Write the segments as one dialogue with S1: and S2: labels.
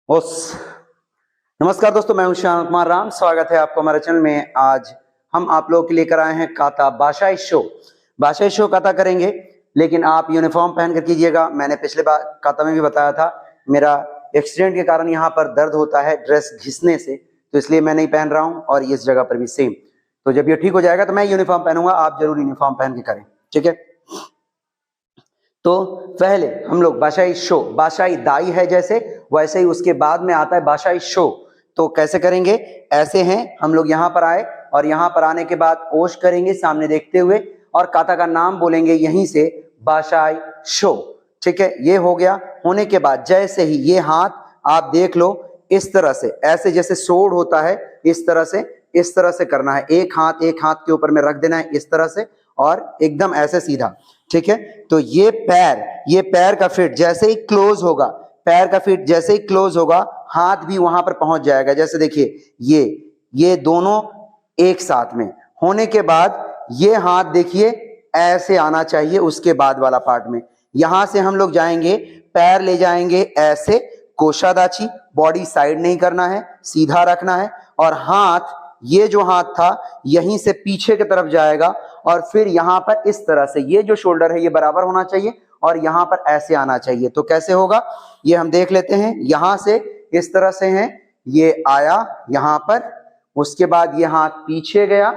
S1: ओस नमस्कार दोस्तों, मैं हूं श्याम कुमार राम। स्वागत है आपको हमारे चैनल में। आज हम आप लोगों के लिए कराए हैं काता भाषाई शो काता करेंगे, लेकिन आप यूनिफॉर्म पहन कर कीजिएगा। मैंने पिछले बार काता में भी बताया था, मेरा एक्सीडेंट के कारण यहाँ पर दर्द होता है ड्रेस घिसने से, तो इसलिए मैं नहीं पहन रहा हूँ। और इस जगह पर भी सेम। तो जब ये ठीक हो जाएगा तो मैं यूनिफॉर्म पहनूंगा, आप जरूर यूनिफॉर्म पहन के करें, ठीक है। तो पहले हम लोग भाषाई दाई है जैसे, वैसे ही उसके बाद में आता है भाषाई शो। तो कैसे करेंगे? ऐसे हैं हम लोग, यहाँ पर आए और यहाँ पर आने के बाद ओश करेंगे सामने देखते हुए, और काता का नाम बोलेंगे यहीं से, भाषाई शो। ठीक है, ये हो गया। होने के बाद जैसे ही ये हाथ आप देख लो, इस तरह से, ऐसे जैसे सोड होता है, इस तरह से करना है। एक हाथ के ऊपर में रख देना है इस तरह से, और एकदम ऐसे सीधा। ठीक है, तो ये पैर का फिट जैसे ही क्लोज होगा, पैर का फिट जैसे ही क्लोज होगा, हाथ भी वहां पर पहुंच जाएगा। जैसे देखिए, ये दोनों एक साथ में होने के बाद ये हाथ देखिए ऐसे आना चाहिए। उसके बाद वाला पार्ट में यहां से हम लोग जाएंगे, पैर ले जाएंगे ऐसे, कोशादाची, बॉडी साइड नहीं करना है, सीधा रखना है। और हाथ, ये जो हाथ था यहीं से पीछे की तरफ जाएगा, और फिर यहां पर इस तरह से, ये जो शोल्डर है ये बराबर होना चाहिए, और यहां पर ऐसे आना चाहिए। तो कैसे होगा ये हम देख लेते हैं। यहां से इस तरह से है, ये आया यहां पर, उसके बाद ये हाथ पीछे गया,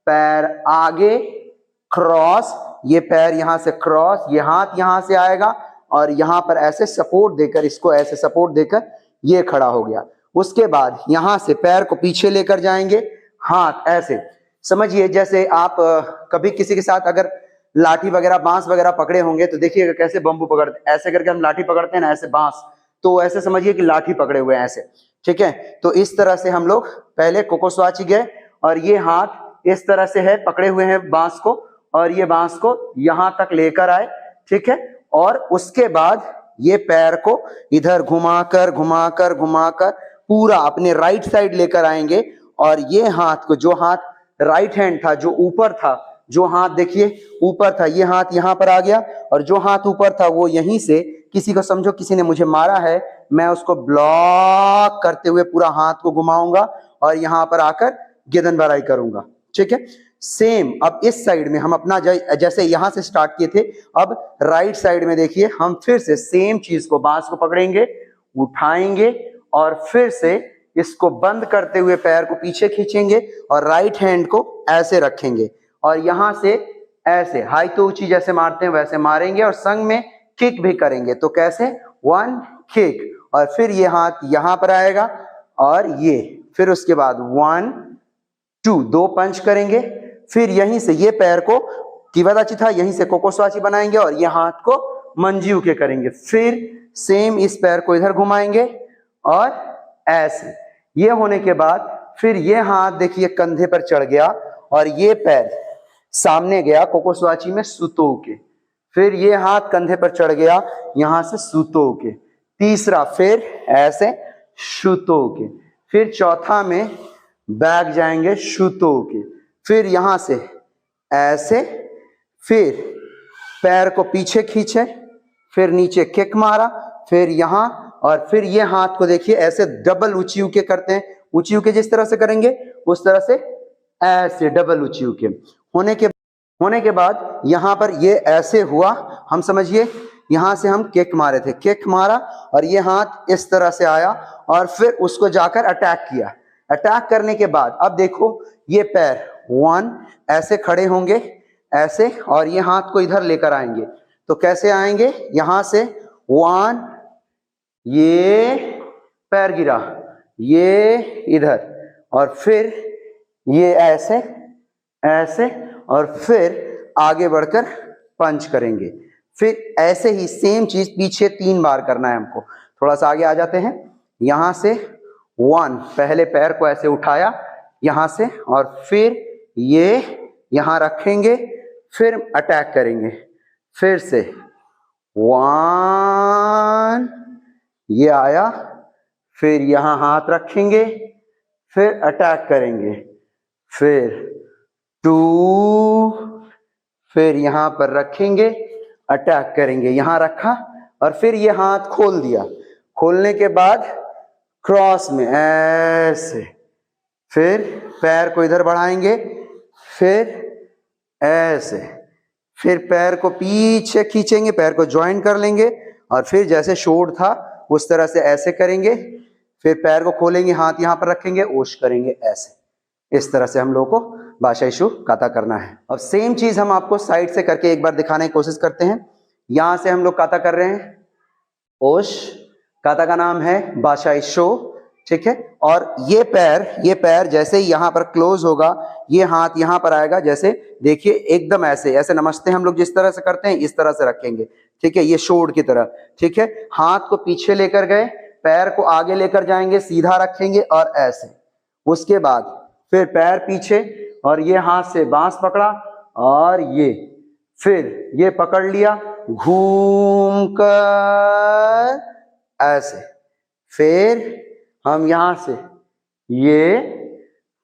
S1: पैर आगे क्रॉस, ये पैर यहां से क्रॉस, ये हाथ यहां से आएगा, और यहां पर ऐसे सपोर्ट देकर, इसको ऐसे सपोर्ट देकर ये खड़ा हो गया। उसके बाद यहां से पैर को पीछे लेकर जाएंगे, हाथ ऐसे समझिए जैसे आप कभी किसी के साथ अगर लाठी वगैरह, बांस वगैरह पकड़े होंगे तो देखिएगा कैसे बंबू पकड़ते, ऐसे करके हम लाठी पकड़ते हैं ना, ऐसे बांस, तो ऐसे समझिए कि लाठी पकड़े हुए हैं ऐसे। ठीक है, तो इस तरह से हम लोग पहले कोकोस्वाची गए, और ये हाथ इस तरह से है, पकड़े हुए हैं बांस को, और ये बांस को यहां तक लेकर आए। ठीक है, और उसके बाद ये पैर को इधर घुमाकर घुमाकर घुमाकर पूरा अपने राइट साइड लेकर आएंगे, और ये हाथ को, जो हाथ राइट हैंड था, जो ऊपर था, जो हाथ देखिए ऊपर था, ये हाथ यहां पर आ गया, और जो हाथ ऊपर था वो यहीं से, किसी को समझो किसी ने मुझे मारा है, मैं उसको ब्लॉक करते हुए पूरा हाथ को घुमाऊंगा, और यहां पर आकर गिदन भराई करूंगा। ठीक है, सेम अब इस साइड में हम अपना जैसे यहां से स्टार्ट किए थे, अब राइट साइड में देखिए हम फिर से सेम चीज को, बांस को पकड़ेंगे, उठाएंगे, और फिर से इसको बंद करते हुए पैर को पीछे खींचेंगे, और राइट हैंड को ऐसे रखेंगे, और यहां से ऐसे हाई तो ऊंची जैसे मारते हैं वैसे मारेंगे, और संग में किक भी करेंगे। तो कैसे? 1 किक, और फिर ये हाथ यहां पर आएगा, और ये फिर उसके बाद 1 2 दो पंच करेंगे। फिर यहीं से ये पैर को किवादाची था, यहीं से कोकोस्वाची बनाएंगे, और ये हाथ को मंजीव के करेंगे। फिर सेम इस पैर को इधर घुमाएंगे, और ऐसे। ये होने के बाद फिर ये हाथ देखिए कंधे पर चढ़ गया, और ये पैर सामने गया कोकोस्वाची में सुतो के। फिर ये हाथ कंधे पर चढ़ गया यहां से सुतो के। तीसरा फिर ऐसे शुतो के। फिर चौथा में बैक जाएंगे शुतो के। फिर यहां से ऐसे, फिर पैर को पीछे खींचे, फिर नीचे किक मारा, फिर यहां, और फिर ये हाथ को देखिए ऐसे डबल ऊंची के करते हैं। ऊंची के जिस तरह से करेंगे उस तरह से ऐसे डबल ऊंची के होने के बाद यहां पर ये ऐसे हुआ, हम समझिए यहां से हम किक मारे थे, किक मारा, और ये हाथ इस तरह से आया, और फिर उसको जाकर अटैक किया। अटैक करने के बाद अब देखो ये पैर 1 ऐसे खड़े होंगे ऐसे, और ये हाथ को इधर लेकर आएंगे। तो कैसे आएंगे? यहां से 1, ये पैर गिरा, ये इधर, और फिर ये ऐसे ऐसे, और फिर आगे बढ़कर पंच करेंगे। फिर ऐसे ही सेम चीज पीछे 3 बार करना है हमको। थोड़ा सा आगे आ जाते हैं। यहां से 1, पहले पैर को ऐसे उठाया यहां से, और फिर ये यहां रखेंगे, फिर अटैक करेंगे। फिर से 1, ये आया, फिर यहां हाथ रखेंगे, फिर अटैक करेंगे, फिर 2, फिर यहां पर रखेंगे, अटैक करेंगे, यहां रखा, और फिर ये हाथ खोल दिया। खोलने के बाद क्रॉस में ऐसे, फिर पैर को इधर बढ़ाएंगे, फिर ऐसे, फिर पैर को पीछे खींचेंगे, पैर को ज्वाइन कर लेंगे और फिर जैसे शोल्डर था उस तरह से ऐसे करेंगे, फिर पैर को खोलेंगे, हाथ यहां पर रखेंगे, ओश करेंगे ऐसे। इस तरह से हम लोग को बाशाइशो काता करना है। अब सेम चीज हम आपको साइड से करके एक बार दिखाने की कोशिश करते हैं। यहां से हम लोग काता कर रहे हैं, ओश, काता का नाम है बाशाइशो, ठीक है। और ये पैर जैसे ही यहां पर क्लोज होगा, ये हाथ यहां पर आएगा, जैसे देखिए एकदम ऐसे, ऐसे नमस्ते हम लोग जिस तरह से करते हैं इस तरह से रखेंगे, ठीक है, ये शोल्डर की तरह, ठीक है। हाथ को पीछे लेकर गए, पैर को आगे लेकर जाएंगे, सीधा रखेंगे और ऐसे। उसके बाद फिर पैर पीछे और ये हाथ से बांस पकड़ा और ये, फिर ये पकड़ लिया, घूम कर ऐसे, फिर हम यहां से ये,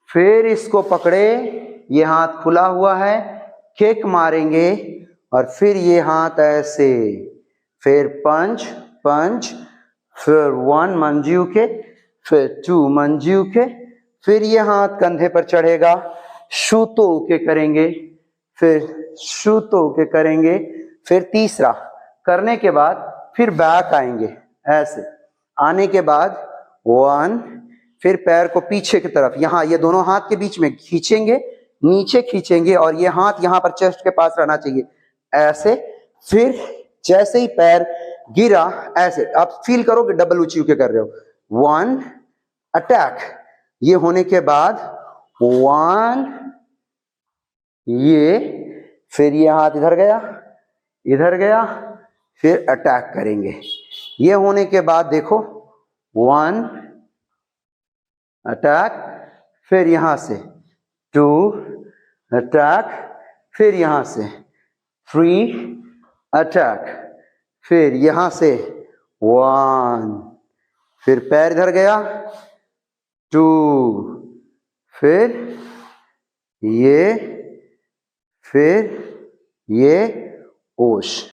S1: फिर इसको पकड़े, ये हाथ खुला हुआ है, किक मारेंगे और फिर ये हाथ ऐसे, फिर पंच पंच, फिर 1 मंजीव के, फिर 2 मंजीव के, फिर ये हाथ कंधे पर चढ़ेगा, शूतो के करेंगे, फिर शूतो के करेंगे, फिर तीसरा करने के बाद फिर बैक आएंगे ऐसे, आने के बाद 1, फिर पैर को पीछे की तरफ, यहां ये दोनों हाथ के बीच में खींचेंगे, नीचे खींचेंगे और ये हाथ यहां पर चेस्ट के पास रहना चाहिए ऐसे। फिर जैसे ही पैर गिरा ऐसे, आप फील करो कि डबल उची के कर रहे हो, 1 अटैक, ये होने के बाद 1, ये, फिर ये हाथ इधर गया, फिर अटैक करेंगे। ये होने के बाद देखो 1 अटैक, फिर यहां से 2 अटैक, फिर यहां से 3 अटैक, फिर यहां से 1, फिर पैर इधर गया, 2, फिर ये, फिर ये, ओश।